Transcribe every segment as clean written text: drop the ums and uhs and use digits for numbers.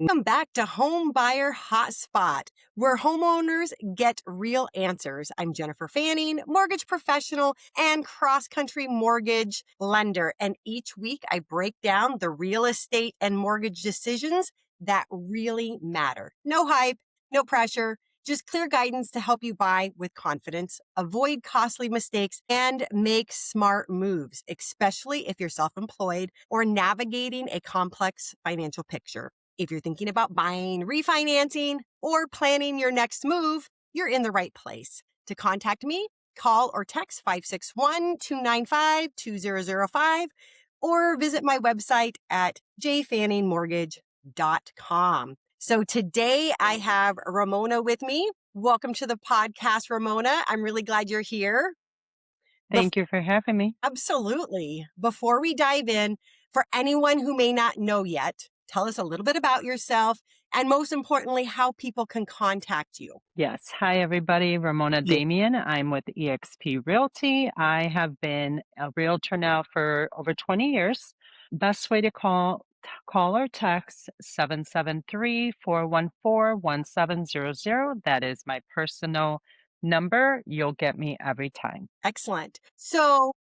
Welcome back to Home Buyer Hotspot, where homeowners get real answers. I'm Jennifer Fanning, mortgage professional and cross-country mortgage lender. And each week I break down the real estate and mortgage decisions that really matter. No hype, no pressure, just clear guidance to help you buy with confidence, avoid costly mistakes, and make smart moves, especially if you're self-employed or navigating a complex financial picture. If you're thinking about buying, refinancing, or planning your next move, you're in the right place. To contact me, call or text 561-295-2005 or visit my website at jfanningmortgage.com. So today I have Ramona with me. Welcome to the podcast, Ramona. I'm really glad you're here. Thank you for having me. Absolutely. Before we dive in, for anyone who may not know yet, tell us a little bit about yourself and most importantly, how people can contact you. Yes. Hi, everybody. Ramona Yeah. Damian. I'm with eXp Realty. I have been a realtor now for over 20 years. Best way to call or text 773-414-1700. That is my personal number. You'll get me every time. Excellent. So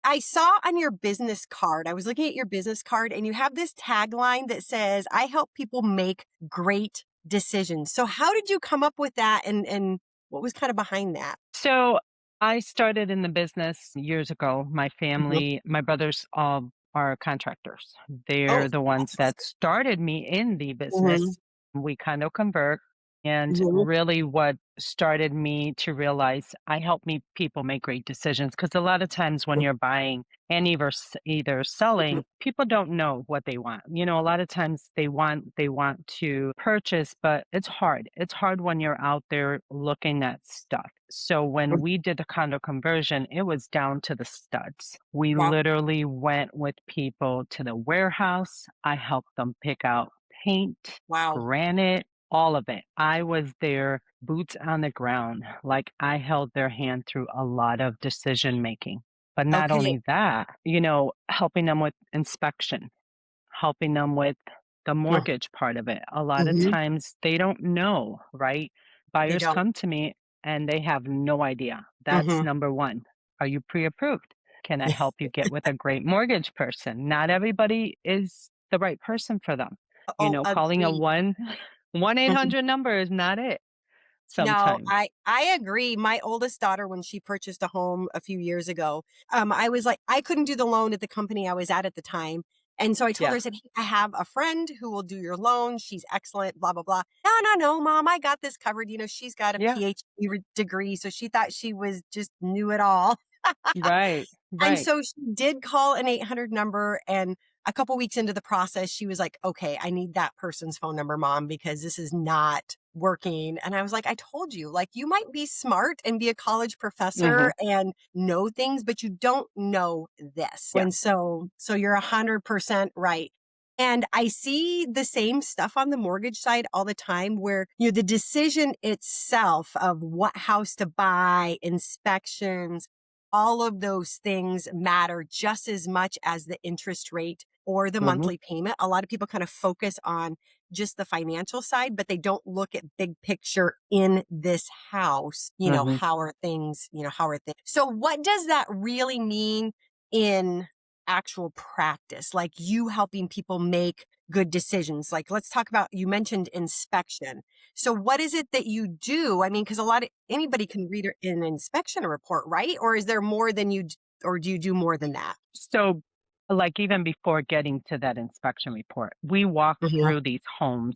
I saw on your business card, I was looking at your business card and you have this tagline that says, I help people make great decisions. So how did you come up with that and what was kind of behind that? So I started in the business years ago. My Mhm. family, my brothers all are contractors. Oh, They're the ones excellent. that started me in the Mhm. business. We kind of convert. And Mhm. really, what started me to realize I help me people make great decisions because a lot of times when you're buying and either Mhm. selling, people don't know what they want. A lot of times they want to purchase, but it's hard. It's hard when you're out there looking at stuff. So when we did the condo conversion, it was down to the studs. We Wow. literally went with people to the warehouse. I helped them pick out paint, Wow. granite, all of it. I was there, boots on the ground. Like I held their hand through a lot of decision making. But not Okay. only that, helping them with inspection, helping them with the mortgage part of it. A lot of Mm-hmm. times they don't know, right? They Buyers don't. come to me and they have no idea. That's Mm-hmm. number one. Are you pre approved? Can I help you get with a great mortgage person? Not everybody is the right person for them. Oh, Calling a agreed. 1-800 number is not it No, sometimes. I agree. My oldest daughter, when she purchased a home a few years ago, I was like, I couldn't do the loan at the company I was at the time. And so I told her, Yeah. I said, hey, I have a friend who will do your loan. She's excellent, blah, blah, blah. No, no, no, mom, I got this covered. She's got a Yeah. PhD degree. So she thought she was just knew it all. Right. And Right. so she did call an 800 number. And a couple weeks into the process, she was like, okay, I need that person's phone number, mom, because this is not working. And I was like, I told you, like, you might be smart and be a college Hmm. professor and know things, but you don't know this. Yeah. And so you're 100% right. And I see the same stuff on the mortgage side all the time where, the decision itself of what house to buy, inspections, all of those things matter just as much as the interest rate or the Hmm. monthly payment. A lot of people kind of focus on just the financial side, but they don't look at big picture in this house. Hmm. How are things, how are things? So what does that really mean in actual practice? Like you helping people make good decisions. Like let's talk about, you mentioned inspection. So what is it that you do? I mean, because anybody can read an inspection report, right? Or is there more than or do you do more than that? So, like, even before getting to that inspection report, we walk Mhm. through these homes,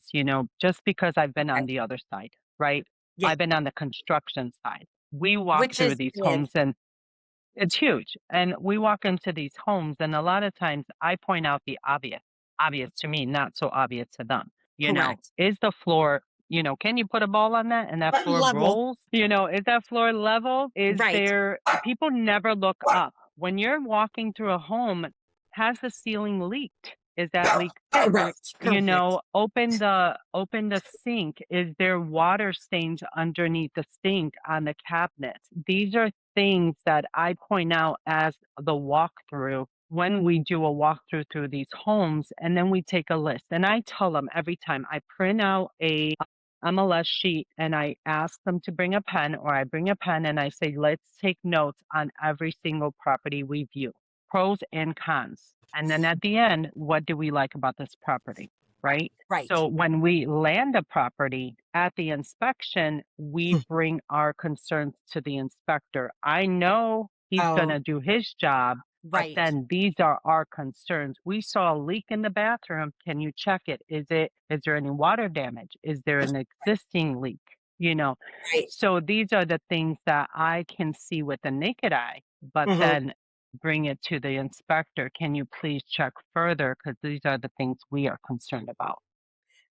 just because I've been on Okay. the other side, right? Yeah. I've been on the construction side. We walk Which through is these big. homes and it's huge. And we walk into these homes, and a lot of times I point out the obvious to me, not so obvious to them. Correct. Is the floor, can you put a ball on that and that floor Level. rolls? Is that floor level? Is Right. there, people never look up. When you're walking through a home, has the ceiling leaked? Is that leak Correct. fixed? Correct. Open the sink. Is there water stains underneath the sink on the cabinets? These are things that I point out as the walkthrough when we do a walkthrough through these homes, and then we take a list. And I tell them every time I print out a MLS sheet and I ask them to bring a pen, or I bring a pen and I say, let's take notes on every single property we view, pros and cons. And then at the end, what do we like about this property? Right. Right. So when we land a property at the inspection, we bring our concerns to the inspector. I know he's going Oh, to do his job, but right. then these are our concerns. We saw a leak in the bathroom. Can you check it? Is there any water damage? Is there an existing leak? You know, Right. so these are the things that I can see with the naked eye, but Mhm. then bring it to the inspector. Can you please check further? Because these are the things we are concerned about.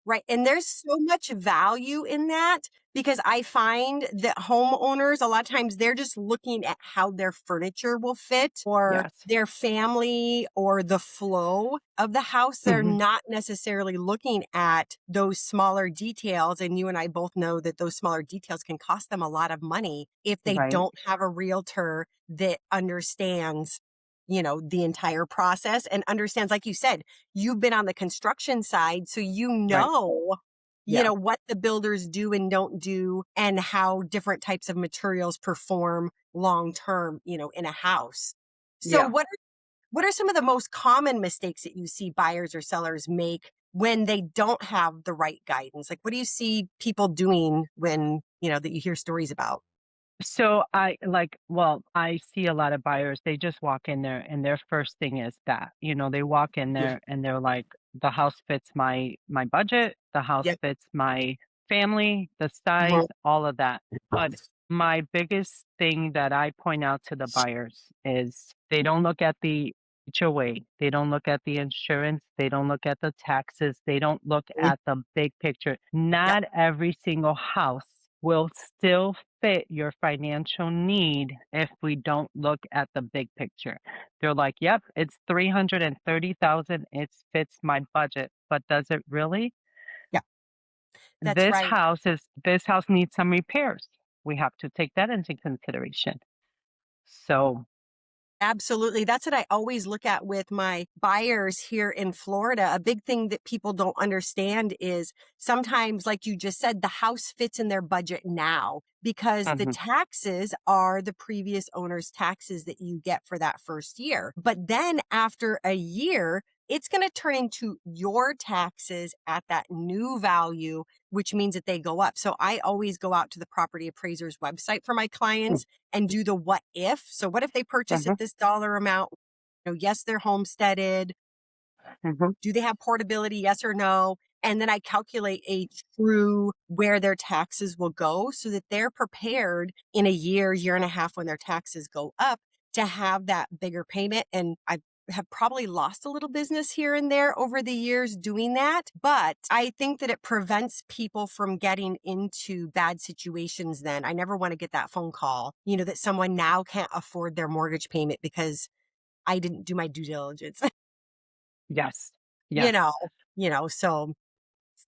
Right. And there's so much value in that because I find that homeowners, a lot of times they're just looking at how their furniture will fit or Yes. their family or the flow of the house. They're Hmm. not necessarily looking at those smaller details. And you and I both know that those smaller details can cost them a lot of money if they Right. don't have a realtor that understands, the entire process and understands, like you said, you've been on the construction side, so Right. Yeah. what the builders do and don't do and how different types of materials perform long term, in a house. So Yeah. what are some of the most common mistakes that you see buyers or sellers make when they don't have the right guidance? Like what do you see people doing when, that you hear stories about? So I see a lot of buyers, they just walk in there and their first thing is that, they walk in Mhm. there and they're like, the house fits my budget, the house Yep. fits my family, the size, Mhm. all of that. But my biggest thing that I point out to the buyers is they don't look at the HOA, they don't look at the insurance, they don't look at the taxes, they don't look Mhm. at the big picture. Yep. Not every single house will still fit your financial need if we don't look at the big picture. They're like, "Yep, it's 330,000. It fits my budget." But does it really? Yeah. That's right. This house needs some repairs. We have to take that into consideration. So, Absolutely. That's what I always look at with my buyers here in Florida. A big thing that people don't understand is sometimes, like you just said, the house fits in their budget now because the mhm, taxes are the previous owner's taxes that you get for that first year. But then after a year, it's going to turn into your taxes at that new value, which means that they go up. So I always go out to the property appraiser's website for my mm, clients and do the what if. So what if they purchase mhm, at this dollar amount? Yes, they're homesteaded. mhm, Do they have portability? Yes or no? And then I calculate a true where their taxes will go so that they're prepared in a year and a half when their taxes go up to have that bigger payment. And I have probably lost a little business here and there over the years doing that. But I think that it prevents people from getting into bad situations then. I never want to get that phone call, that someone now can't afford their mortgage payment because I didn't do my due diligence. yes, you know, yes. so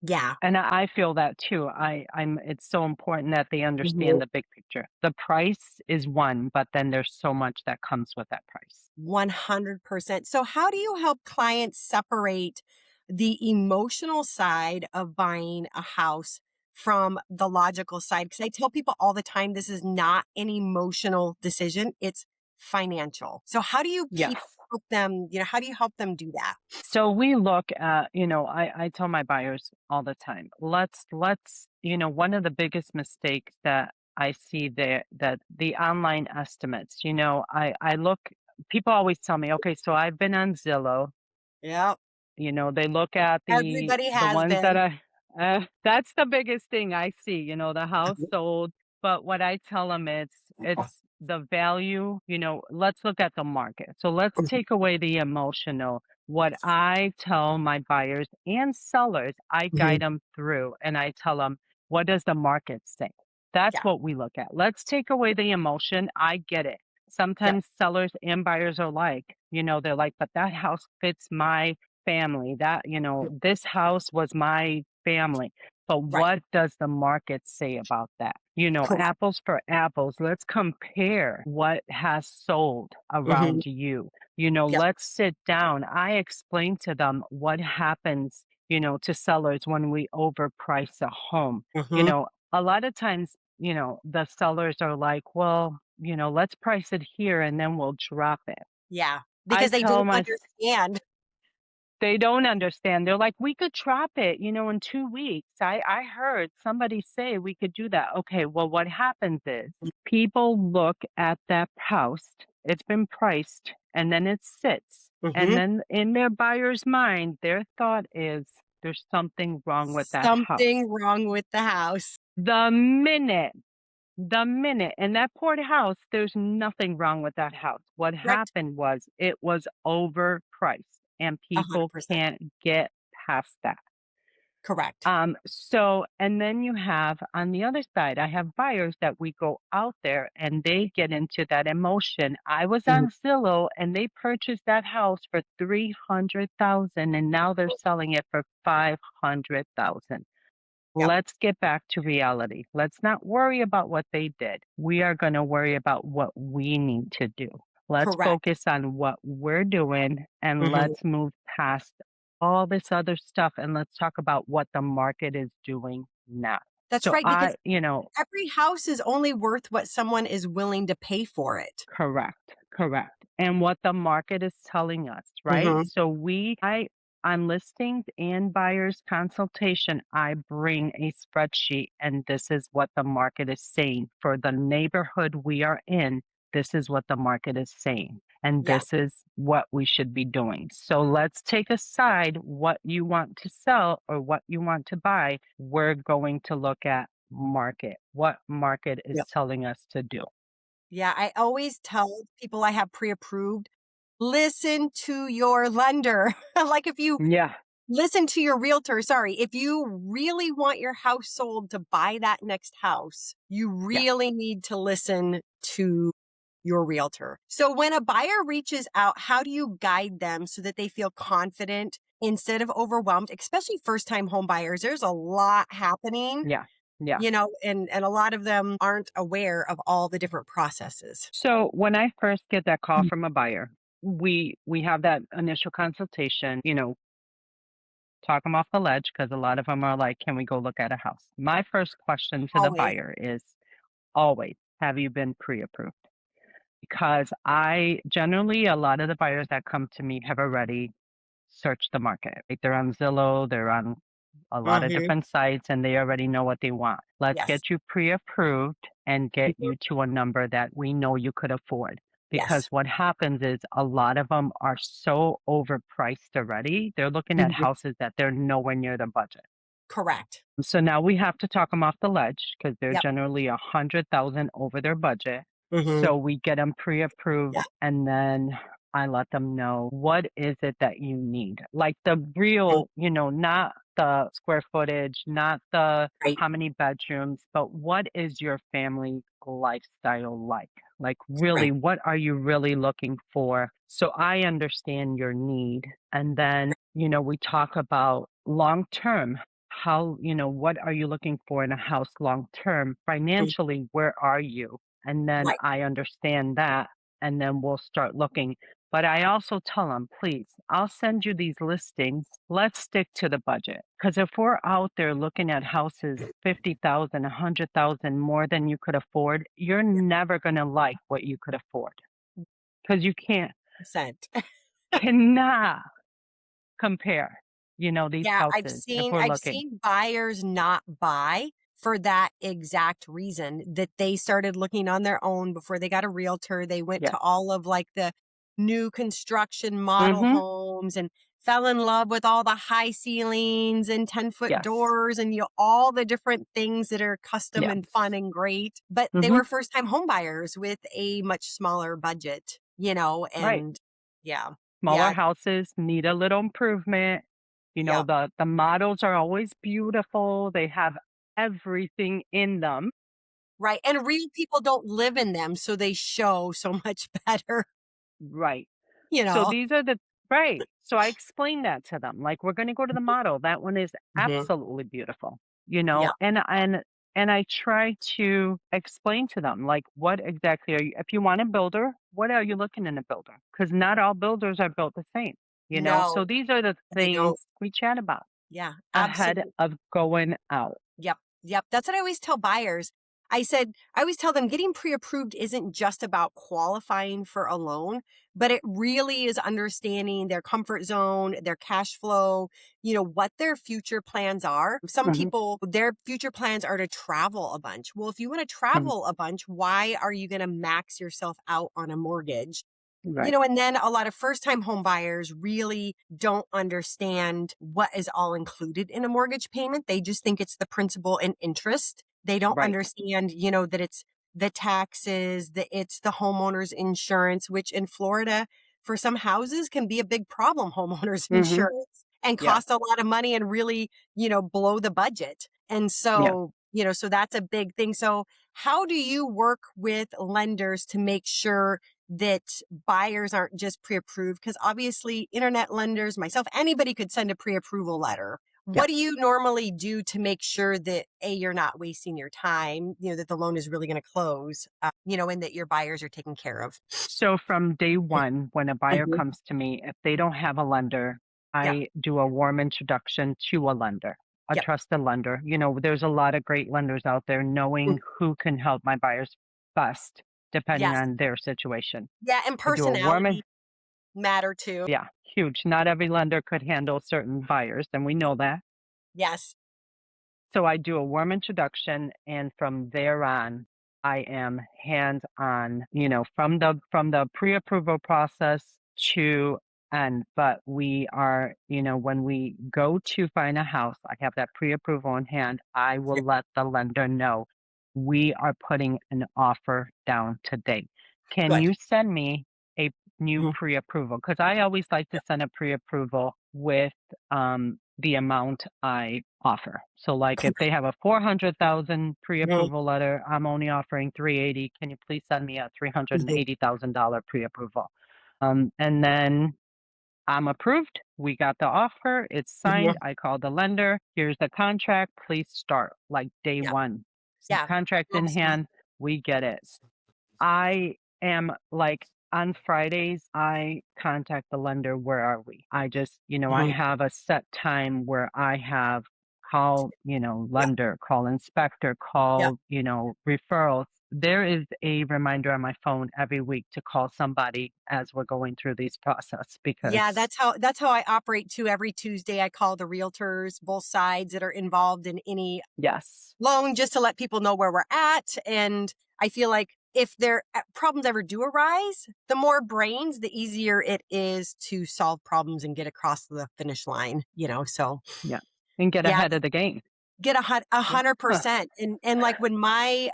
yeah. And I feel that too. I'm it's so important that they Mhm. understand the big picture. The price is one, but then there's so much that comes with that price. 100%. So how do you help clients separate the emotional side of buying a house from the logical side? Because I tell people all the time, this is not an emotional decision. It's financial. So how do you Yes. help them, how do you help them do that? So we look at, I tell my buyers all the time, one of the biggest mistakes that I see there that the online estimates, I look, people always tell me, okay, so I've been on Zillow. Yep. They look at Everybody the has ones that been. are that's the biggest thing I see, the house sold, but what I tell them, it's the value, let's look at the market. So let's take away the emotional. What I tell my buyers and sellers, I guide Mhm. them through and I tell them, what does the market say? That's Yeah. what we look at. Let's take away the emotion. I get it. Yep. Sometimes sellers and buyers are like, they're like, but that house fits my family. This house was my family. But Right. what does the market say about that? Correct. Apples for apples. Let's compare what has sold Mhm. around you. Yep. Let's sit down. I explain to them what happens, to sellers when we overprice a home. Mhm. A lot of times, the sellers are like, well, let's price it here and then we'll drop it. Yeah, I because they tell don't my understand. they don't understand. They're like, "We could drop it, in 2 weeks." I heard somebody say we could do that. Okay, well, what happens is people look at that house, it's been priced, and then it sits. And Mhm. then in their buyer's mind, their thought is there's something wrong with that house. Something wrong with the house. The minute the minute in that port house, there's nothing wrong with that house. What Correct. happened was it was overpriced and people 100%. can't get past that. Correct. And then you have on the other side, I have buyers that we go out there and they get into that emotion. I was Mhm. on Zillow and they purchased that house for 300,000 and now they're selling it for 500,000. Yep. Let's get back to reality. Let's not worry about what they did. We are going to worry about what we need to do. Let's Correct. focus on what we're doing and Mhm. let's move past all this other stuff and let's talk about what the market is doing now. That's So right, because every house is only worth what someone is willing to pay for it. correct, correct. And what the market is telling us, right? Mhm. So on listings and buyers consultation, I bring a spreadsheet and this is what the market is saying. For the neighborhood we are in, this is what the market is saying. And Yeah. this is what we should be doing. So let's take aside what you want to sell or what you want to buy. We're going to look at market, what market is Yep. telling us to do. Yeah, I always tell people I have pre-approved, listen to your lender. Like, if you Yeah. listen to your realtor, sorry, if you really want your house sold to buy that next house, you Yeah. really need to listen to your realtor. So when a buyer reaches out, how do you guide them so that they feel confident instead of overwhelmed, especially first-time home buyers? There's a lot happening, Yeah. Yeah. and a lot of them aren't aware of all the different processes. So when I first get that call from a buyer, we have that initial consultation, talk them off the ledge because a lot of them are like, "Can we go look at a house?" My first question to the Always. buyer is always, "Have you been pre-approved?" Because I generally a lot of the buyers that come to me have already searched the market. Like they're on Zillow, they're on a lot of Mhm. different sites and they already know what they want. Let's Yes. get you pre-approved and get Mhm. you to a number that we know you could afford. Because Yes. what happens is a lot of them are so overpriced already. They're looking at Mhm. houses that they're nowhere near the budget. Correct. So now we have to talk them off the ledge because they're Yep. generally 100,000 over their budget. Mhm. So we get them Yeah. pre-approved and then I let them know what is it that you need. Like the Mhm. real, not the square footage, not the Right. how many bedrooms, but what is your family lifestyle like? Like really, Correct. what are you really looking for? So I understand your need. And then, we talk about long term how, what are you looking for in a house long term? Mhm. Financially, where are you? And then Right. I understand that. And then we'll start looking. But I also tell them, please, I'll send you these listings. Let's stick to the budget. Because if we're out there looking at houses 50,000, 100,000 more than you could afford, you're Yeah. never going to like what you could afford because you Percent. cannot compare, these Yeah, I've houses if seen we're I've looking. seen buyers not buy for that exact reason, that they started looking on their own before they got a realtor. They went Yeah. to all of, like, the new construction model Mm-hmm. homes and fell in love with all the high ceilings and 10-foot Yes. doors and, all the different things that are custom Yes. and fun and great. But they Mm-hmm. were first-time home buyers with a much smaller budget, Right. and yeah. Smaller Yeah, houses need a little improvement. yeah. The models are always beautiful. They have everything in them. Right, and real people don't live in them, so they show so much better, Right. you So know? these are the right. So I explained that to them. Like we're going to go to the model. That one is Mhm. absolutely beautiful. Yeah. And And I try to explain to them, like, what exactly are you, if you want a builder, what are you looking in a builder? Because not all builders are built the same, you know? No, So these are the they don't. things we chat about Yeah, ahead absolutely. of going out. Yep. Yep. That's what I always tell buyers. I always tell them getting pre approved isn't just about qualifying for a loan, but it really is understanding their comfort zone, their cash flow, what their future plans are. Some Mhm, people, their future plans are to travel a bunch. Well, if you want to mhm. travel a bunch, why are you going to max yourself out on a mortgage? Right. And then a lot of first time home buyers really don't understand what is all included in a mortgage payment. They just think it's the principal and interest. They don't Right. understand, that it's the taxes, that it's the homeowner's insurance, which in Florida, for some houses can be a big problem, homeowners Mhm. insurance, and Yeah. cost a lot of money and really, blow the budget. And Yeah. so, so that's a big thing. So how do you work with lenders to make sure that buyers aren't just pre-approved? Because obviously internet lenders, myself, anybody could send a pre-approval letter. Yeah. What do you normally do to make sure that you're not wasting your time, that the loan is really going to close, and that your buyers are taken care of? So from day one, when a buyer Mhm. comes to me, if they don't have a lender, Yeah. I do a warm introduction to a lender, a Yep. trusted lender. You know, there's a lot of great lenders out there Mm. knowing who can help my buyers best, depending Yes. on their situation. Yeah. And I do a warm in, personality matter too. yeah, huge. Not every lender could handle certain buyers, and we know that. Yes. So I do a warm introduction, and from there on, I am hands on, you know, from the pre-approval process to end. But we are, you know, when we go to find a house, I have that pre-approval in hand. I Yeah. will let the lender know we are putting an offer down today. Can Good. you send me a new Mhm. pre-approval? Because I always like to send a pre-approval with the amount I offer. So like if they have a 400,000 Mhm. pre-approval letter, I'm only offering 380. Can you please send me a Mhm. $380,000 pre-approval? And then I'm approved. We got the offer. It's Mhm. signed. I call the lender. Here's the contract. Please start like day Yeah. one. Yeah. Contract in Absolutely. hand. We get it. I am like on Fridays, I contact the lender, where are we? I just, you know, I Mhm. have a set time where I have call, you know, Yeah. lender, call inspector, Yeah. call, you know, referrals. There is a reminder on my phone every week to call somebody as we're going through these process Yeah, because that's how I operate too. Every Tuesday I call the realtors, both sides that are involved in any yes, loan, just to let people know where we're at. And I feel like if their problems ever do arise, the more brains, the easier it is to solve problems and get across the finish line. So yeah, and get yeah, ahead of the game. get a Yeah. hundred Huh. percent. And like when my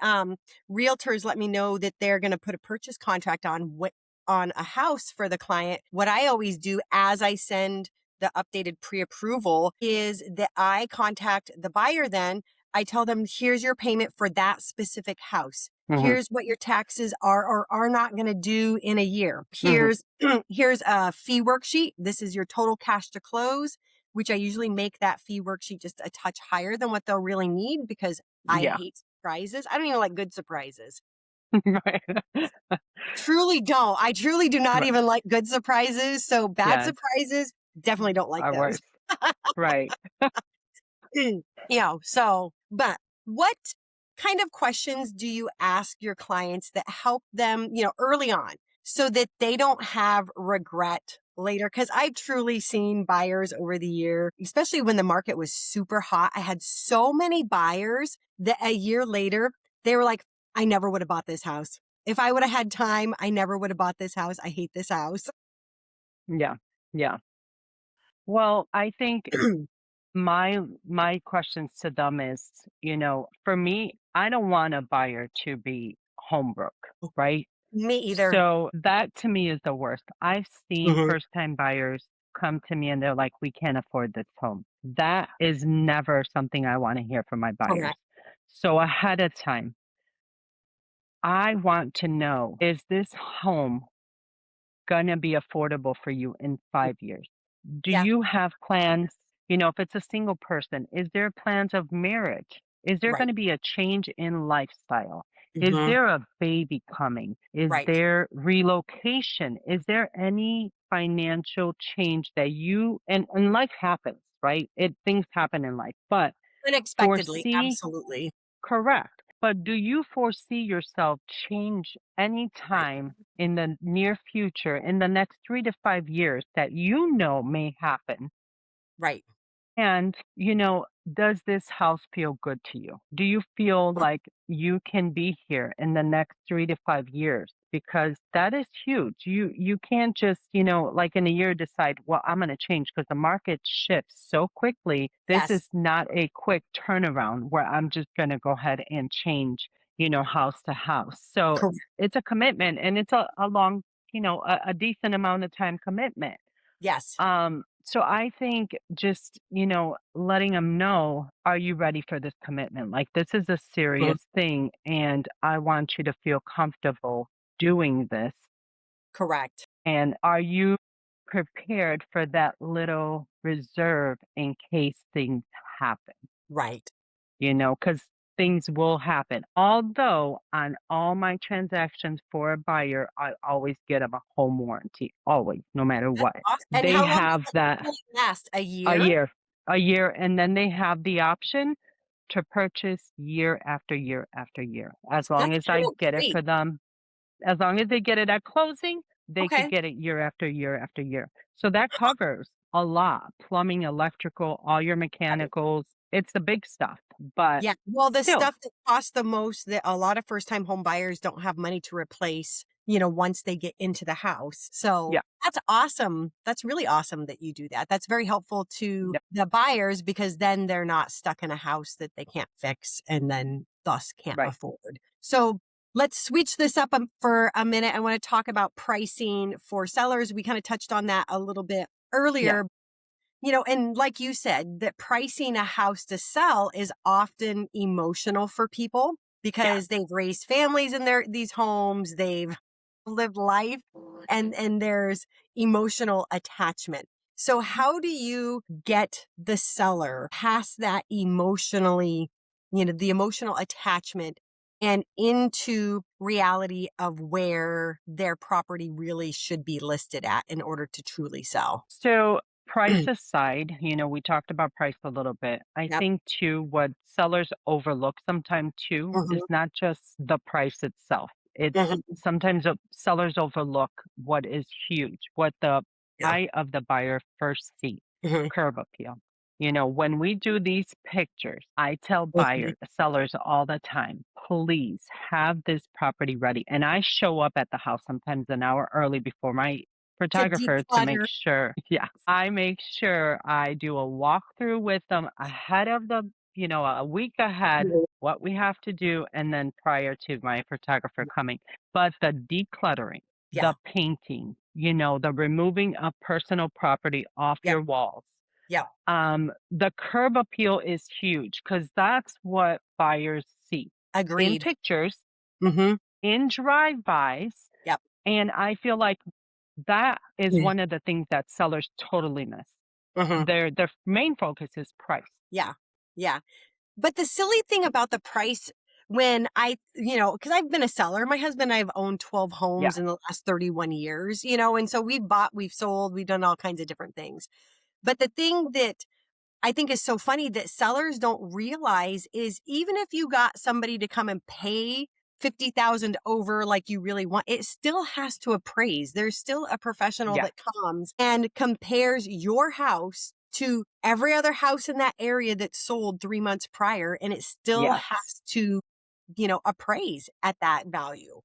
realtors let me know that they're going to put a purchase contract on a house for the client, what I always do as I send the updated pre-approval is that I contact the buyer. Then I tell them, here's your payment for that specific house. Hmm. Here's what your taxes are or are not going to do in a year. Hmm. Here's a fee worksheet. This is your total cash to close, which I usually make that fee worksheet just a touch higher than what they'll really need because I Yeah. hate surprises. I don't even like good surprises. Right. Truly don't. I truly do not Right. even like good surprises. So bad Yes. surprises, definitely don't like Our those. worst. Right. But what kind of questions do you ask your clients that help them, early on so that they don't have regret later? Cause I've truly seen buyers over the year, especially when the market was super hot. I had so many buyers that a year later, they were like, I never would have bought this house. If I would have had time, I never would have bought this house. I hate this house. Yeah. Yeah. Well, I think my questions to them is, you know, for me, I don't want a buyer to be home broke, right? Me either. So that to me is the worst. I've seen Mhm. first time buyers come to me and they're like, we can't afford this home. That is never something I want to hear from my buyers. Correct. So ahead of time, I want to know, is this home gonna be affordable for you in 5 years? Do Yeah. you have plans? You know, if it's a single person, is there plans of marriage? Is there Right. going to be a change in lifestyle? Is Hmm. there a baby coming? Is Right. there relocation? Is there any financial change that and life happens, right? Things happen in life, but Unexpectedly. foresee Absolutely. correct. But do you foresee yourself change any Right. time in the near future, in the next 3 to 5 years that you know may happen? Right. And, does this house feel good to you? Do you feel like you can be here in the next 3 to 5 years? Because that is huge. You can't just, like in a year decide, well, I'm going to change because the market shifts so quickly. This Yes. is not a quick turnaround where I'm just going to go ahead and change, house to house. So Correct. it's a commitment and it's a long, a decent amount of time commitment. Yes. So I think just, letting them know, are you ready for this commitment? Like, this is a Mhm. serious thing, and I want you to feel comfortable doing this. Correct. And are you prepared for that little reserve in case things happen? Right. Because things will happen. Although on all my transactions for a buyer, I always get them a home warranty, always, no matter That's what. awesome. And They how long does have that that usually last? A a year? year, a year, and then they have the option to purchase year after year after year. As long That's as kind I of get it great. for them, as long as they get it at closing, they could Okay. get it year after year after year. So that covers a lot, plumbing, electrical, all your Right. mechanicals. It's the big stuff, but Yeah. Well, the still, stuff that costs the most that a lot of first time home buyers don't have money to replace, once they get into the house. So yeah, that's awesome. That's really awesome that you do that. That's very helpful to yeah, the buyers because then they're not stuck in a house that they can't fix and then thus can't right, afford. So let's switch this up for a minute. I want to talk about pricing for sellers. We kind of touched on that a little bit yeah, earlier. And like you said, that pricing a house to sell is often emotional for people yeah. because they've raised families in these homes, they've lived life, and there's emotional attachment. So how do you get the seller past that the emotional attachment and into reality of where their property really should be listed at in order to truly sell? So, price aside, we talked about price a little bit. I Yep. think too, what sellers overlook sometimes too is Mhm. not just the price itself. It's Mhm. sometimes sellers overlook what is huge, what the Yeah. eye of the buyer first sees, Mhm. curb appeal. When we do these pictures, I tell Mhm. sellers all the time, please have this property ready. And I show up at the house sometimes an hour early before my To photographer to make declutter. sure yes, I make sure I do a walkthrough with them ahead of a week ahead, Mhm. what we have to do, and then prior to my photographer coming. But the decluttering, Yeah. the painting, the removing of personal property off Yep. your walls, Yep. the curb appeal is huge because that's what buyers see in Agreed. pictures, Mhm. in drive-bys, Yep. and I feel like that is Mhm. one of the things that sellers totally miss. Mhm. Their main focus is price. Yeah. Yeah. But the silly thing about the price when because I've been a seller, my husband and I have owned 12 Yeah, homes in the last 31 years, and so we've bought, we've sold, we've done all kinds of different things. But the thing that I think is so funny that sellers don't realize is even if you got somebody to come and pay 50,000 over like you really want, it still has to appraise. There's still a professional yeah, that comes and compares your house to every other house in that area that sold 3 months prior. And it still yes. has to, appraise at that value.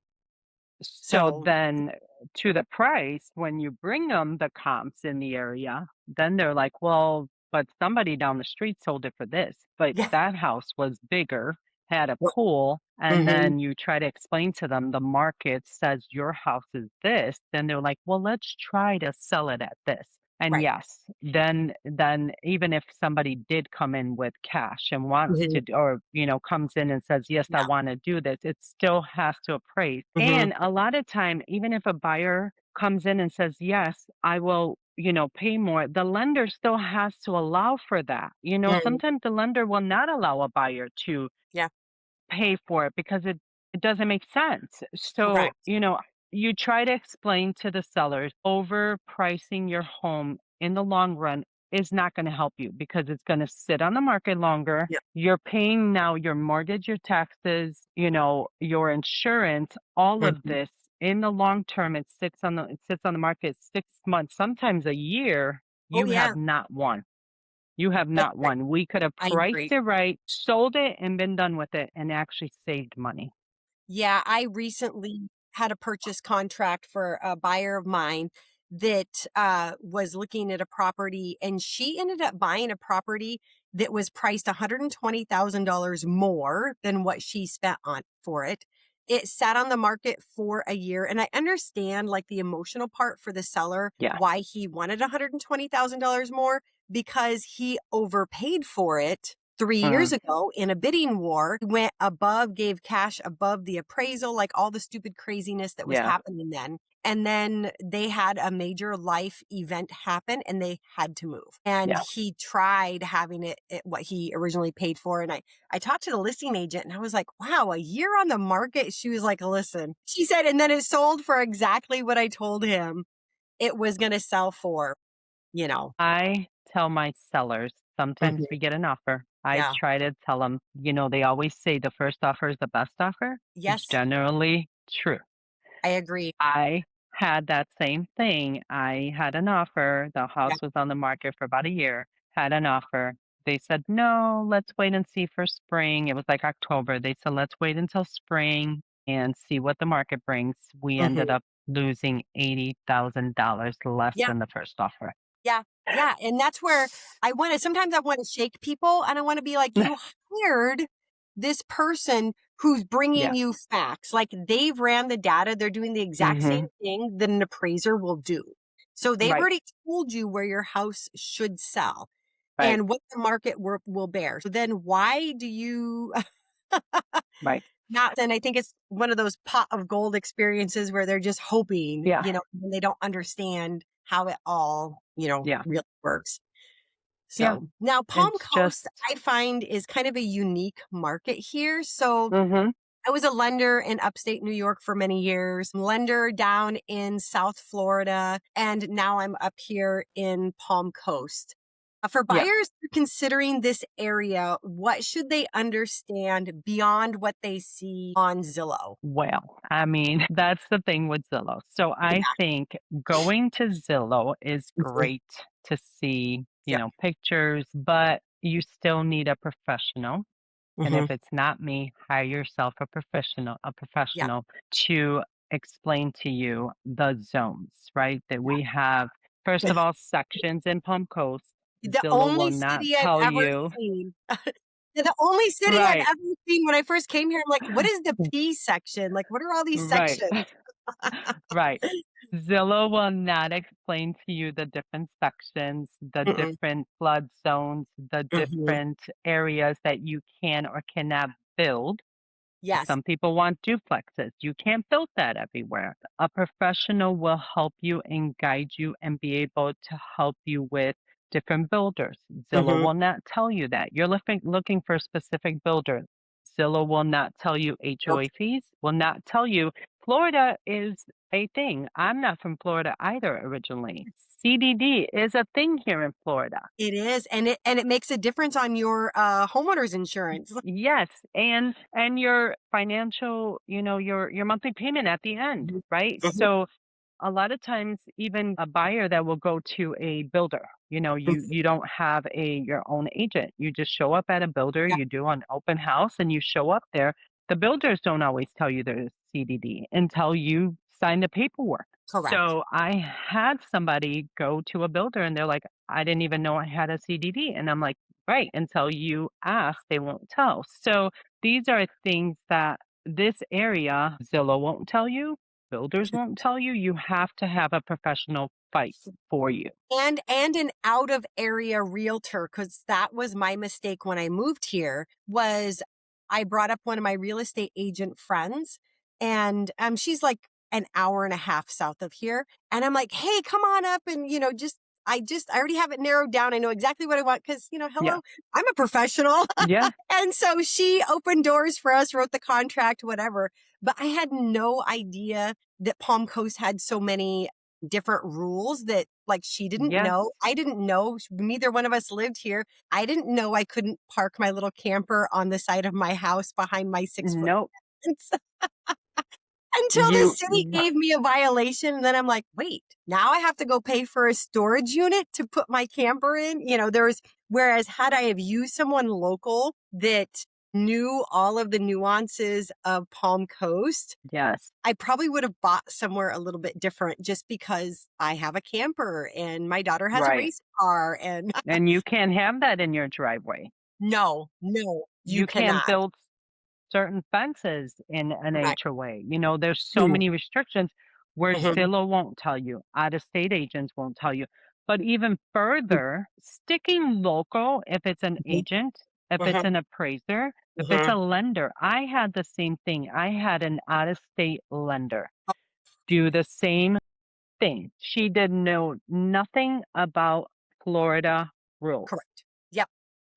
So So then to the price, when you bring them the comps in the area, then they're like, well, but somebody down the street sold it for this, but yeah. that house was bigger, had a pool, and Hmm. then you try to explain to them the market says your house is this, then they're like, well, let's try to sell it at this. And Right. yes, then even if somebody did come in with cash and wants Hmm. to or comes in and says, "Yes, I Yeah. want to do this," it still has to appraise. Hmm. And a lot of time, even if a buyer comes in and says, "Yes, I will pay more, the lender still has to allow for that. Mm, Sometimes the lender will not allow a buyer to yeah, pay for it because it doesn't make sense. So, correct. you try to explain to the sellers overpricing your home in the long run is not going to help you because it's going to sit on the market longer. Yeah. You're paying now your mortgage, your taxes, your insurance, all of Mhm. this in the long term. It sits on the market 6 months, sometimes a year. Oh, You yeah, have not won. You have that's not right. won. We could have I priced agree. it right, sold it, and been done with it and actually saved money. Yeah, I recently had a purchase contract for a buyer of mine that was looking at a property, and she ended up buying a property that was priced $120,000 more than what she spent on for it. It sat on the market for a year, and I understand like the emotional part for the seller, Yeah. why he wanted $120,000 more because he overpaid for it 3 years Mm, ago in a bidding war. He went above, gave cash above the appraisal, like all the stupid craziness that was yeah. happening then. And then they had a major life event happen and they had to move. And Yeah. he tried having it at what he originally paid for. And I talked to the listing agent and I was like, wow, a year on the market. She was like, listen, she said, and then it sold for exactly what I told him it was going to sell for, you know. I tell my sellers, sometimes Mhm. we get an offer. I Yeah. try to tell them, they always say the first offer is the best offer. It's Yes, generally true. I agree. I had that same thing. I had an offer. The Yeah. house was on the market for about a year, had an offer. They said, no, let's wait and see for spring. It was like October. They said, let's wait until spring and see what the market brings. We ended Mhm. up losing $80,000 less Yeah. than the first offer. Yeah. Yeah. And that's where sometimes I want to shake people and I want to be like, you hired this person who's bringing Yeah. you facts. Like they've ran the data. They're doing the exact same Hmm. thing that an appraiser will do. So they've Right. already told you where your house should sell Right. and what the market will bear. So then why do you Right. not? And I think it's one of those pot of gold experiences where they're just hoping, Yeah. and they don't understand how it all, Yeah. really works. Yeah. So now Palm It's Coast, just, I find is kind of a unique market here. So hmm I was a lender in upstate New York for many years, lender down in South Florida, and now I'm up here in Palm Coast. For yeah. buyers who are considering this area, what should they understand beyond what they see on Zillow? Well, I mean, that's the thing with Zillow. So I Yeah. think going to Zillow is Mhm. great to see, Yeah. pictures, but you still need a professional. And Hmm. if it's not me, hire yourself a Yeah. professional to explain to you the zones, right? That Yeah. we have, first of all, sections in Palm Coast. The Zillow will only not city I've tell ever you. seen. The only city I've Right, ever seen when I first came here, I'm like, what is the P section? Like, what are all these right. sections? Right. Zillow will not explain to you the different sections, the Mm-mm. different flood zones, the Mhm. different areas that you can or cannot build. Yes. Some people want duplexes. You can't build that everywhere. A professional will help you and guide you and be able to help you with different builders. Zillow Mhm. will not tell you that. You're looking for a specific builder. Zillow will not tell you Nope. HOA fees, will not tell you Florida is a thing. I'm not from Florida either originally. CDD is a thing here in Florida. It is, and it makes a difference on your homeowner's insurance. Yes, and your financial, your monthly payment at the end, Mhm. right? Mhm. So a lot of times even a buyer that will go to a builder, Mhm. you don't have your own agent. You just show up at a builder, Yeah, you do an open house and you show up there. The builders don't always tell you there's CDD until you sign the paperwork. correct. So I had somebody go to a builder and they're like, I didn't even know I had a CDD. And I'm like, right, until you ask, they won't tell. So these are things that this area, Zillow won't tell you, builders won't tell you. You have to have a professional fight for you. And an out of area realtor, because that was my mistake when I moved here, was I brought up one of my real estate agent friends and she's like an hour and a half south of here. And I'm like, hey, come on up and, I already have it narrowed down. I know exactly what I want because, Yeah. hello, I'm a professional. Yeah. And so she opened doors for us, wrote the contract, whatever. But I had no idea that Palm Coast had so many different rules that like she didn't Yes. know. I didn't know. Neither one of us lived here. I didn't know I couldn't park my little camper on the side of my house behind my 6 foot Nope. fence until the You city gave me a violation. And then I'm like, wait, now I have to go pay for a storage unit to put my camper in. Whereas had I have used someone local that knew all of the nuances of Palm Coast, Yes. I probably would have bought somewhere a little bit different just because I have a camper and my daughter has a Right. race car and And you can't have that in your driveway. no, you You can't cannot. build certain fences in an Correct. HOA. There's so Mm, many restrictions where mhm, Zillow won't tell you, out of state agents won't tell you. But even mm, further, sticking local, if it's an mhm, agent, if it's mhm, an appraiser, if it's mhm. a lender, I had the same thing. I had an out of state lender do the same thing. She did know nothing about Florida rules. Correct. Yep.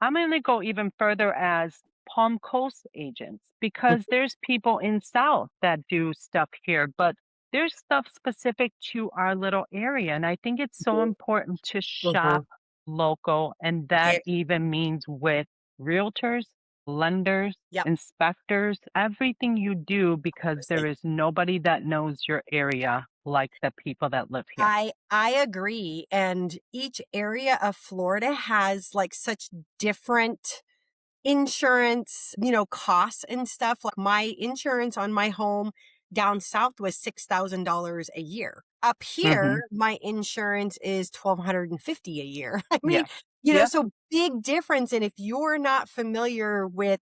I'm gonna go even further as Palm Coast agents because Mhm, there's people in South that do stuff here, but there's stuff specific to our little area. And I think it's so mhm, important to mhm. shop local. And that It even means with realtors, lenders, Yep, inspectors, everything you do, because there 100%. is nobody that knows your area like the people that live here. I agree, and each area of Florida has, like, such different insurance, costs and stuff. Like my insurance on my home down south was $6,000 a year. Up Hmm. here, my insurance is 1,250 a year. I mean, Yeah. Yep. so big difference. And if you're not familiar with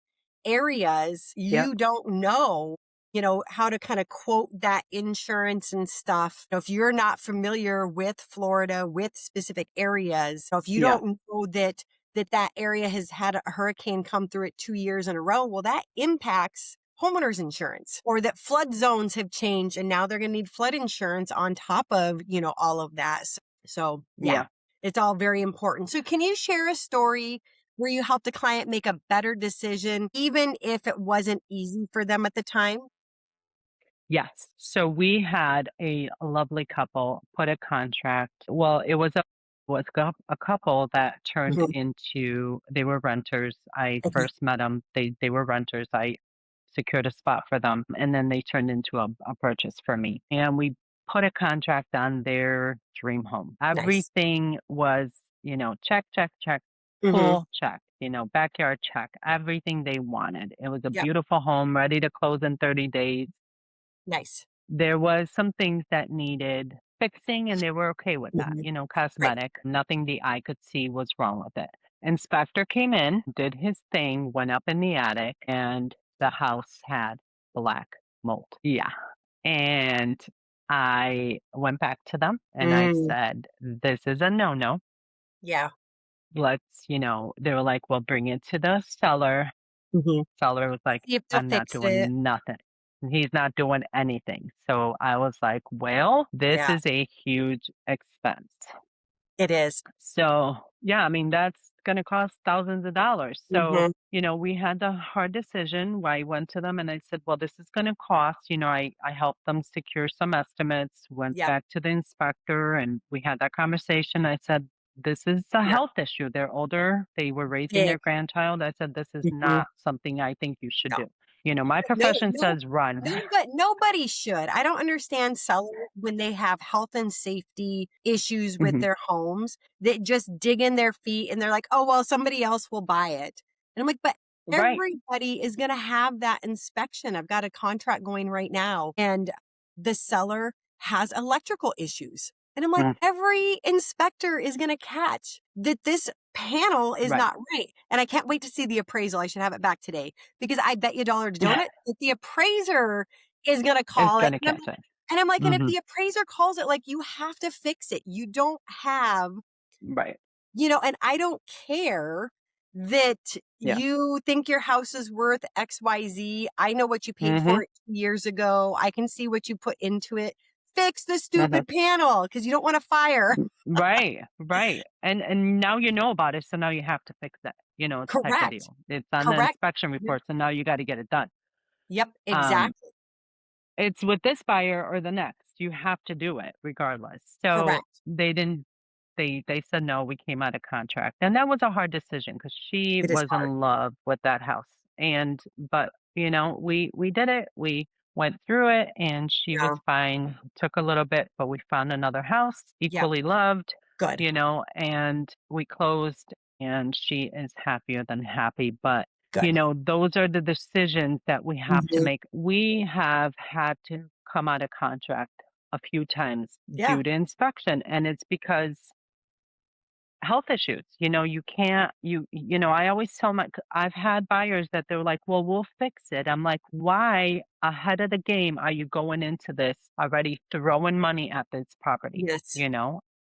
areas, Yep. you don't know, how to kind of quote that insurance and stuff. If you're not familiar with Florida, with specific areas, if you Yeah. don't know that area has had a hurricane come through it 2 years in a row, well, that impacts homeowners insurance or that flood zones have changed and now they're going to need flood insurance on top of, all of that. So yeah, Yeah. it's all very important. So can you share a story where you helped a client make a better decision, even if it wasn't easy for them at the time? Yes. So we had a lovely couple put a contract. Well, it was a couple that turned Mhm. into they were renters. I Okay. first met them. They were renters. I secured a spot for them, and then they turned into a purchase for me. And we put a contract on their dream home. Nice. Everything was, check, check, check, Hmm. pool check, backyard check, everything they wanted. It was a Yep. beautiful home, ready to close in 30 days. Nice. There was some things that needed fixing, and they were okay with that, Hmm. Great. cosmetic. Nothing the eye could see was wrong with it. Inspector came in, did his thing, went up in the attic, and the house had black mold. Yeah. And I went back to them and I Mm, said, "This is a no-no. yeah. They were like, "Well, bring it to the seller." Hmm. Seller was like, See if they'll "I'm not fix it. doing nothing." He's not doing anything. So I was like, "Well, this Yeah, is a huge expense." it is. So, yeah, I mean, that's gonna cost thousands of dollars. So, Mhm. we had the hard decision where I went to them and I said, "Well, this is gonna cost." I helped them secure some estimates, went Yep, back to the inspector, and we had that conversation. I said, "This is a yep. health issue. They're older. They were raising Big. their grandchild." I said, "This is Mhm. not something I think you should No. do." My No, profession no, says run. no, but nobody should. I don't understand sellers when they have health and safety issues with Mhm. their homes that just dig in their feet and they're like, "Oh, well, somebody else will buy it." And I'm like, "But Right, everybody is gonna have that inspection." I've got a contract going right now, and the seller has electrical issues. And I'm like, mm, "Every inspector is gonna catch that this panel is right. not right." And I can't wait to see the appraisal. I should have it back today because I bet you a dollar to donut that the appraiser is gonna It's call it. gonna And I'm catch it. and I'm like, and if Mhm. the appraiser calls it, like, you have to fix it. You don't have, Right. and I don't care that Yeah. you think your house is worth XYZ. I know what you paid Mhm. for it 2 years ago. I can see what you put into it. Fix the Mhm. stupid panel because you don't want a fire. Right, right. And now you know about it, so now you have to fix it, type of Correct. deal. It's on the Correct. inspection Yeah. report, so now you gotta get it done. Yep. Um, Exactly. it's with this buyer or the next, you have to do it regardless. So Correct. they said, "No, we came out of contract." And that was a hard decision because she It is was hard. in love with that house. And but, we did it. We went through it and she was Yeah. fine. Took a little bit, but we found another house, Yep. equally loved, Good. and we closed and she is happier than happy. But, Good. those are the decisions that we have to Mhm. make. We have had to come out of contract a few times Yeah. due to inspection, and it's because health issues. You can't I always tell I've had buyers that they're like, "Well, we'll fix it." I'm like, "Why ahead of the game are you going into this already throwing money at this property?" Yes.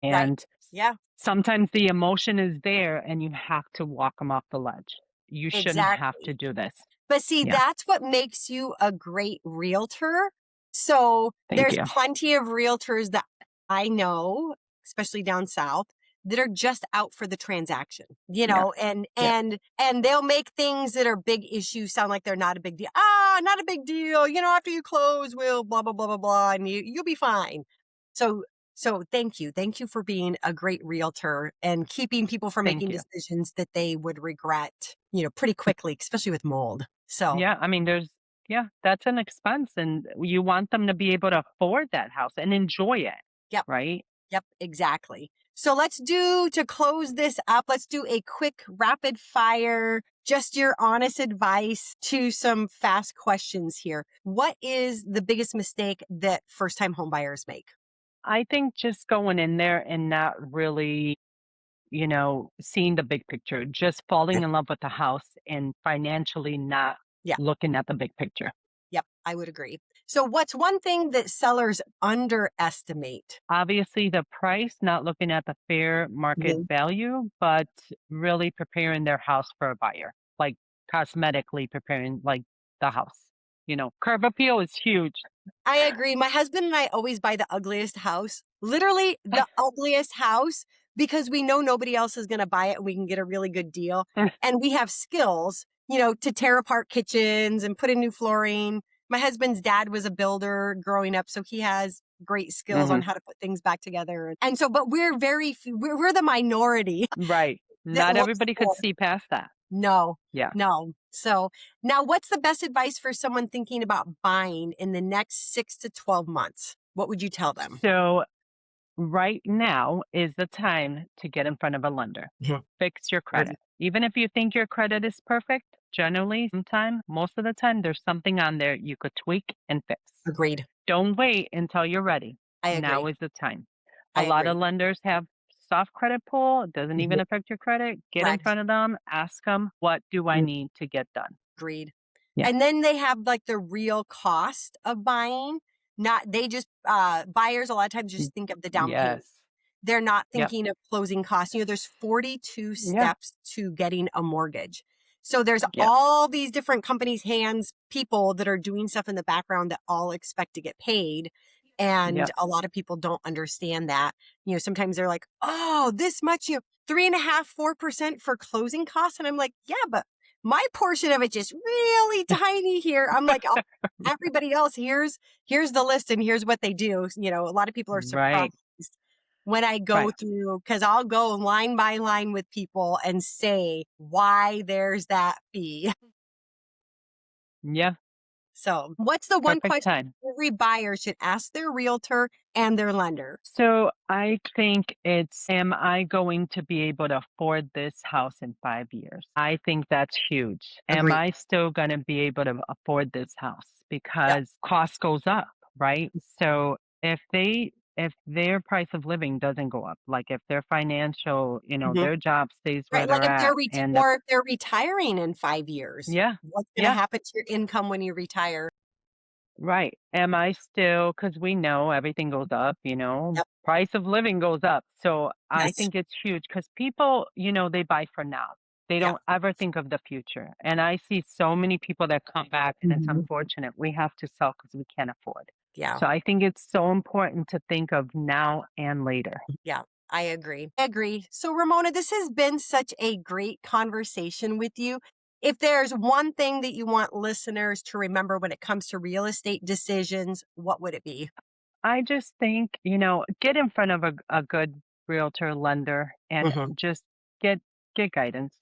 And Right. Yeah. sometimes the emotion is there and you have to walk them off the ledge. You shouldn't have to Exactly. do this. But see, Yeah. that's what makes you a great realtor. So Thank there's you. plenty of realtors that I know, especially down south, that are just out for the transaction, Yeah. and Yeah. and they'll make things that are big issues sound like they're not a big deal. Ah, not a big deal. After you close, we'll blah blah blah blah blah, and you'll be fine. So so thank you. Thank you for being a great realtor and keeping people from Thank making you. decisions that they would regret, pretty quickly, especially with mold. So, Yeah, I mean, that's an expense, and you want them to be able to afford that house and enjoy it, yep, right? yep, exactly. So to close this up, let's do a quick rapid fire, just your honest advice to some fast questions here. What is the biggest mistake that first time homebuyers make? I think just going in there and not really, seeing the big picture, just falling in love with the house and financially not Yeah. looking at the big picture. Yep, I would agree. So, what's one thing that sellers underestimate? Obviously, the price, not looking at the fair market Mhm. value, but really preparing their house for a buyer, like cosmetically preparing like the house. Curb appeal is huge. I agree. My husband and I always buy the ugliest house, literally the ugliest house, because we know nobody else is going to buy it and we can get a really good deal. And we have skills, to tear apart kitchens and put in new flooring. My husband's dad was a builder growing up, so he has great skills on Hmm. how to put things back together. And so, but we're the minority Right. that Not looks everybody could for. see past that. No, Yeah. no. So now what's the best advice for someone thinking about buying in the next 6 to 12 months? What would you tell them? So right now is the time to get in front of a lender. Mhm. Fix your credit. Agree- Even if you think your credit is perfect, generally, most of the time, there's something on there you could tweak and fix. Agreed. Don't wait until you're ready. I Now agree. is the time. A I lot agree. of lenders have soft credit pull. It doesn't Mhm. even affect your credit. Get in Correct. front of them, ask them, what do I Mm, need to get done? agreed. Yeah. And then they have like the real cost of buying. Not they just buyers a lot of times Mm, just think of the down payment. yes. They're not Yep. thinking of closing costs. There's 42 Yeah. steps to getting a mortgage. So there's Yeah. all these different companies, hands, people that are doing stuff in the background that all expect to get paid. And Yep. a lot of people don't understand that. Sometimes they're like, oh, this much, 3.5, 4% for closing costs. And I'm like, yeah, but my portion of it just really tiny here. I'm like, everybody else, here's the list and here's what they do. A lot of people are surprised Right. when I go Right. through, because I'll go line by line with people and say why there's that fee. Yeah. So, what's the one Perfect question time. every buyer should ask their realtor and their lender? So I think it's, am I going to be able to afford this house in 5 years? I think that's huge. Am Agreed. I still going to be able to afford this house? Yep. Because cost goes up, right? So if their price of living doesn't go up, like if their financial, Mhm. their job stays where Right. Like they're if at and or if they're retiring in 5 years, yeah, what's going to yeah, happen to your income when you retire? right. Am I still, because we know everything goes up, Yep. price of living goes up. So I Yes. think it's huge because people, they buy for now. They Yeah. don't ever think of the future. And I see so many people that come back, and it's Mhm. unfortunate. We have to sell because we can't afford. Yeah. So I think it's so important to think of now and later. Yeah. I agree. I agree. So, Ramona, this has been such a great conversation with you. If there's one thing that you want listeners to remember when it comes to real estate decisions, what would it be? I just think, get in front of a good realtor lender and Hmm. just get get guidance,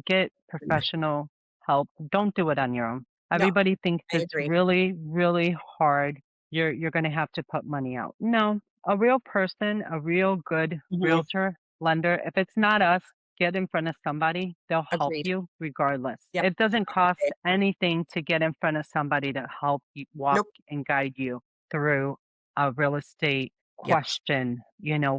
get professional help. Don't do it on your own. No, Everybody thinks I it's agree. really, really hard. You're gonna have to put money out. No, a real person, a real good Hmm. realtor lender, if it's not us, get in front of somebody. They'll help Agreed. you regardless. Yep. It doesn't cost anything to get in front of somebody to help you walk Nope. and guide you through a real estate Yep. question,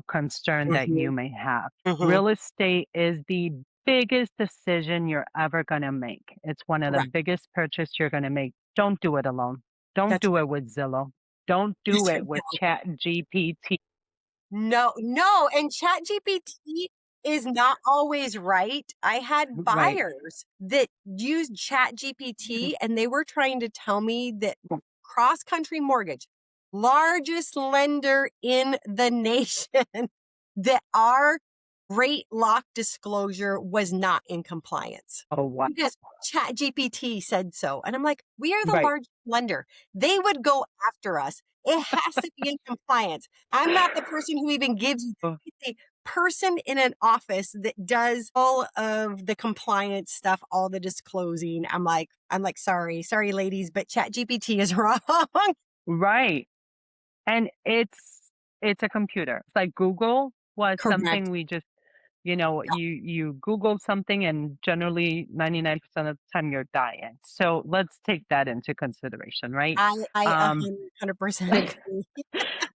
concern that Hmm. you may have. Hmm. Real estate is the biggest decision you're ever going to make. It's one of the Correct. biggest purchase you're going to make. Don't do it alone. Don't That's do right. it with Zillow. Don't do it with Chat GPT. No, no. And Chat GPT is not always right. I had Right. buyers that used Chat GPT and they were trying to tell me that cross country mortgage, largest lender in the nation, that our rate lock disclosure was not in compliance Oh, wow. because Chat GPT said so. And I'm like, we are the Right. largest lender. They would go after us. It has to be in compliance. I'm not the person who even gives you Oh, it's a person in an office that does all of the compliance stuff, all the disclosing. I'm like, sorry, ladies, but Chat GPT is wrong. right. And it's a computer. It's like Google was Correct. something we just you Google something and generally 99% of the time you're dying. So let's take that into consideration, right? I Um, 100% agree.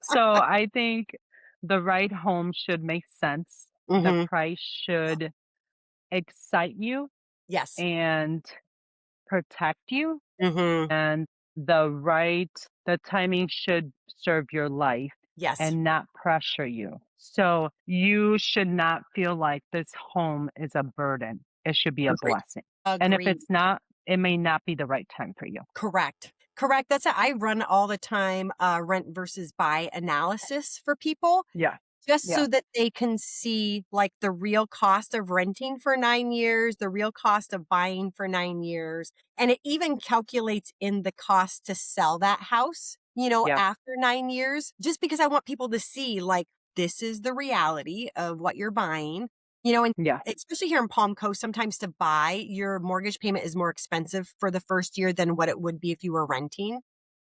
so I think the right home should make sense. The Hmm. price should excite you Yes. and protect you, Hmm. and the timing should serve your life Yes. and not pressure you. So you should not feel like this home is a burden. It should be a Agreed. blessing. And if Agreed. it's not, it may not be the right time for you. Correct. Correct. I run all the time rent versus buy analysis for people Yeah. just Yeah. so that they can see like the real cost of renting for 9 years, the real cost of buying for 9 years. And it even calculates in the cost to sell that house, Yeah. after 9 years, just because I want people to see like this is the reality of what you're buying, and Yeah. especially here in Palm Coast, sometimes to buy your mortgage payment is more expensive for the first year than what it would be if you were renting.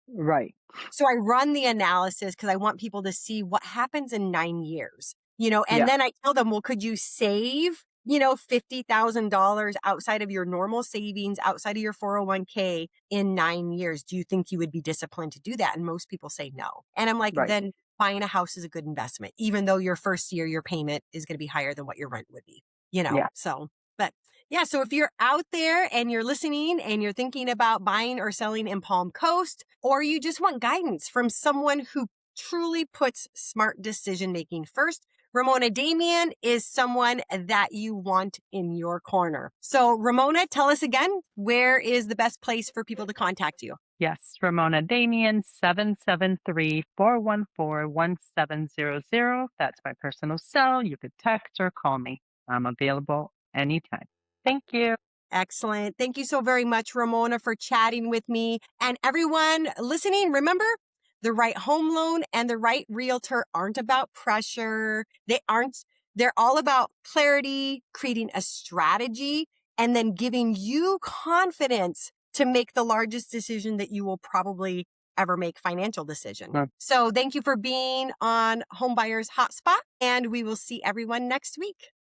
Right. So I run the analysis because I want people to see what happens in 9 years, and Yeah. then I tell them, well, could you save, $50,000 outside of your normal savings, outside of your 401k in 9 years? Do you think you would be disciplined to do that? And most people say no. And I'm like, Right. then buying a house is a good investment, even though your first year, your payment is going to be higher than what your rent would be. Yeah. So, but yeah, so if you're out there and you're listening and you're thinking about buying or selling in Palm Coast, or you just want guidance from someone who truly puts smart decision making first, Ramona Damian is someone that you want in your corner. So, Ramona, tell us again, where is the best place for people to contact you? Yes. Ramona Damian, 773-414-1700. That's my personal cell. You could text or call me. I'm available anytime. Thank you. Excellent. Thank you so very much, Ramona, for chatting with me. And everyone listening, remember, the right home loan and the right realtor aren't about pressure. They're all about clarity, creating a strategy, and then giving you confidence to make the largest decision that you will probably ever make financial decision. Uh, So thank you for being on Homebuyers Hotspot, and we will see everyone next week.